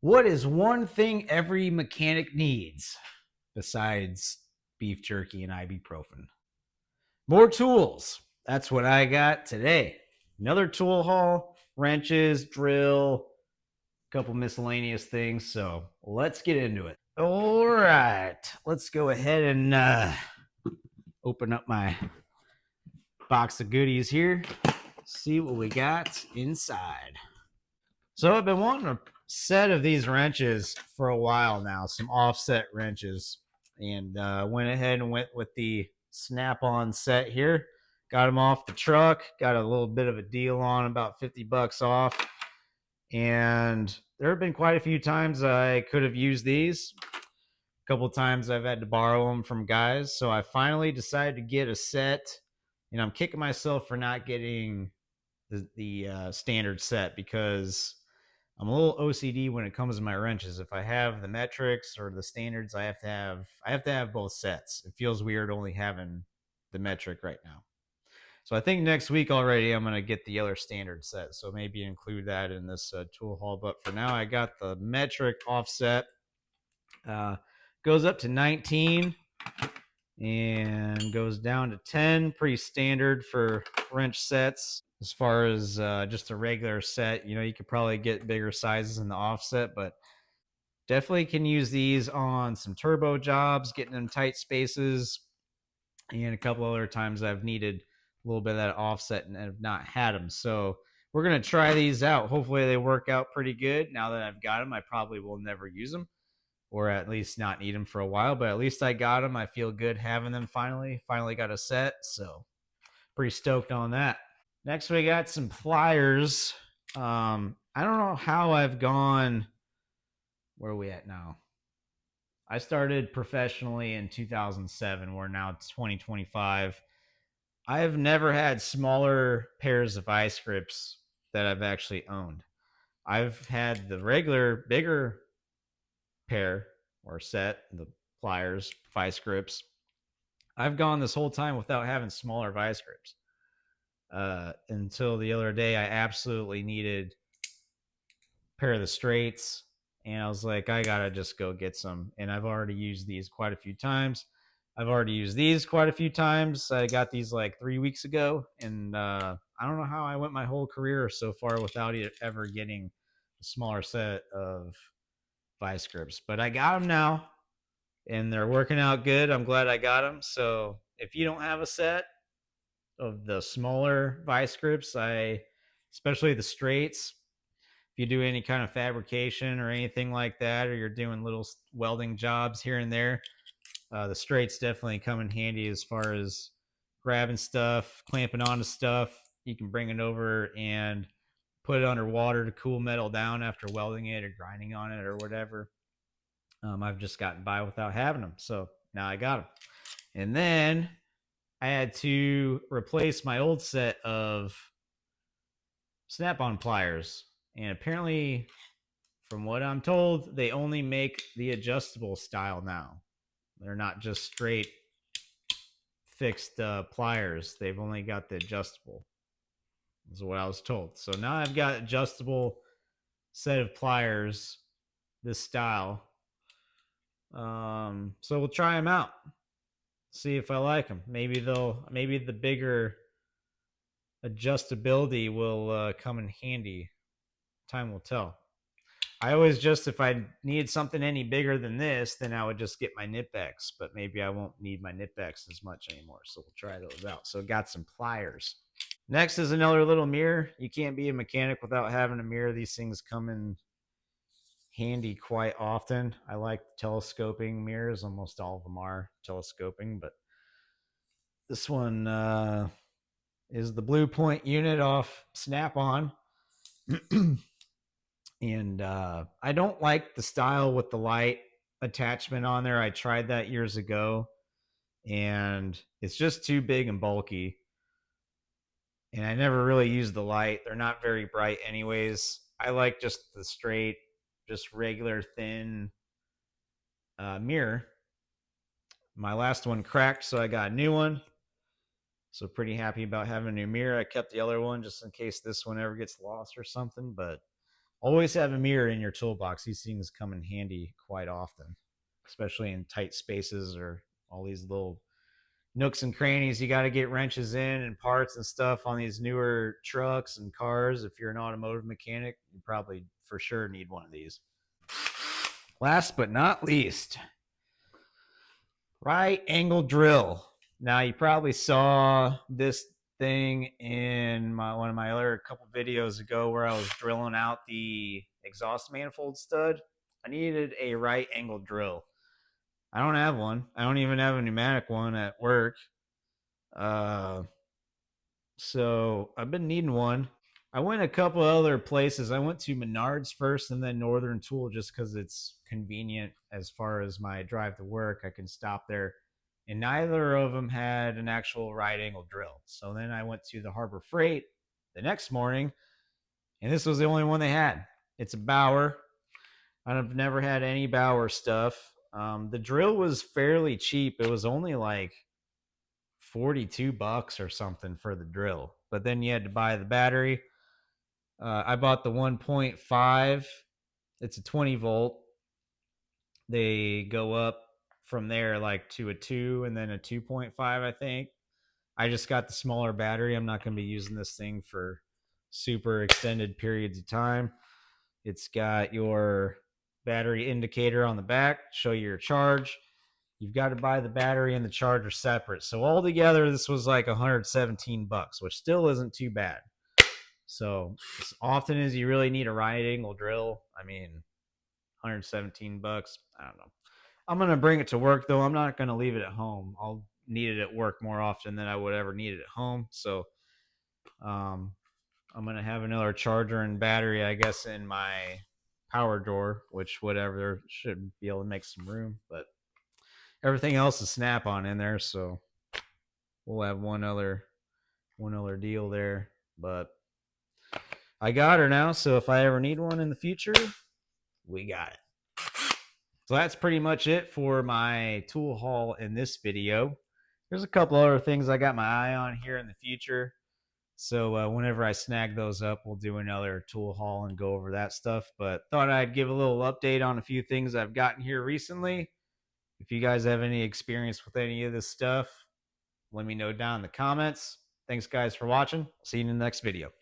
What is one thing every mechanic needs besides beef jerky and ibuprofen? More tools. That's what I got today. Another tool haul, wrenches, drill, a couple miscellaneous things. So let's get into it. All right. Let's go ahead and open up my box of goodies here. See what we got inside. So I've been wanting a set of these wrenches for a while now, some offset wrenches, and went ahead and went with the snap-on set here. Got them off the truck, got a little bit of a deal on, about 50 bucks off. And there have been quite a few times I could have used these. A couple times I've had to borrow them from guys. So I finally decided to get a set, and I'm kicking myself for not getting the standard set because I'm a little OCD when it comes to my wrenches. If I have the metrics or the standards, I have to have both sets. It feels weird only having the metric right now. So I think next week already I'm gonna get the other standard set. So maybe include that in this tool haul. But for now, I got the metric offset. Uh, Goes up to 19 and goes down to 10. Pretty standard for wrench sets. As far as just a regular set, you could probably get bigger sizes in the offset, but definitely can use these on some turbo jobs, getting them tight spaces, and a couple other times I've needed a little bit of that offset and have not had them. So we're going to try these out. Hopefully they work out pretty good. Now that I've got them, I probably will never use them, or at least not need them for a while, but at least I got them. I feel good having them finally got a set. So pretty stoked on that. Next, we got some pliers. I don't know how I've gone. Where are we at now? I started professionally in 2007. We're now 2025. I have never had smaller pairs of vice grips that I've actually owned. I've had the regular, bigger pair or set, the pliers, vice grips. I've gone this whole time without having smaller vice grips until the other day. I absolutely needed a pair of the straights, and I was like, I gotta just go get some. And I've already used these quite a few times. I've already used these quite a few times. I got these like 3 weeks ago, and I don't know how I went my whole career so far without ever getting a smaller set of vice grips. But I got them now, and they're working out good. I'm glad I got them. So if you don't have a set of the smaller vice grips, especially the straights, if you do any kind of fabrication or anything like that, or you're doing little welding jobs here and there, the straights definitely come in handy as far as grabbing stuff, clamping onto stuff. You can bring it over and put it underwater to cool metal down after welding it or grinding on it or whatever. I've just gotten by without having them, so now I got them. And then I had to replace my old set of snap-on pliers, and apparently, from what I'm told, they only make the adjustable style now. They're not just straight fixed pliers. They've only got the adjustable, is what I was told. So now I've got adjustable set of pliers, this style. So we'll try them out, see if I like them. Maybe the bigger adjustability will come in handy. Time will tell. I always just, if I needed something any bigger than this, then I would just get my Nipx, but maybe I won't need my Nipx as much anymore. So we'll try those out. So got some pliers. Next is another little mirror. You can't be a mechanic without having a mirror. These things come in handy quite often. I like telescoping mirrors. Almost all of them are telescoping, but this one is the Blue Point unit off Snap-on. And I don't like the style with the light attachment on there. I tried that years ago, and it's just too big and bulky. And I never really used the light. They're not very bright, anyways. I like just the straight, just regular thin mirror. My last one cracked, so I got a new one. So pretty happy about having a new mirror. I kept the other one just in case this one ever gets lost or something, but Always have a mirror in your toolbox. These things come in handy quite often, especially in tight spaces or all these little nooks and crannies. You got to get wrenches in and parts and stuff on these newer trucks and cars. If you're an automotive mechanic, you probably for sure need one of these. Last but not least, right angle drill. Now you probably saw this thing in one of my other couple videos ago where I was drilling out the exhaust manifold stud. I needed a right angle drill. I don't have one. I don't even have a pneumatic one at work. Uh, so I've been needing one. I went a couple other places. I went to Menards first and then Northern Tool just because it's convenient as far as my drive to work. I can stop there. And neither of them had an actual right angle drill. So then I went to the Harbor Freight the next morning, and this was the only one they had. It's a Bauer. I've never had any Bauer stuff. The drill was fairly cheap. It was only like $42 or something for the drill, but then you had to buy the battery. I bought the 1.5. It's a 20 volt. They go up from there like to a 2 and then a 2.5, I think. I just got the smaller battery. I'm not going to be using this thing for super extended periods of time. It's got your battery indicator on the back, show you your charge. You've got to buy the battery and the charger separate. So altogether, this was like $117, which still isn't too bad. So as often as you really need a right angle drill, I mean, $117. I don't know. I'm gonna bring it to work though. I'm not gonna leave it at home. I'll need it at work more often than I would ever need it at home. So I'm gonna have another charger and battery, I guess, in my power drawer, which whatever should be able to make some room. But everything else is Snap-on in there, so we'll have one other deal there. But I got her now, so if I ever need one in the future, we got it. So that's pretty much it for my tool haul in this video. There's a couple other things I got my eye on here in the future. So whenever I snag those up, we'll do another tool haul and go over that stuff. But thought I'd give a little update on a few things I've gotten here recently. If you guys have any experience with any of this stuff, let me know down in the comments. Thanks, guys, for watching. See you in the next video.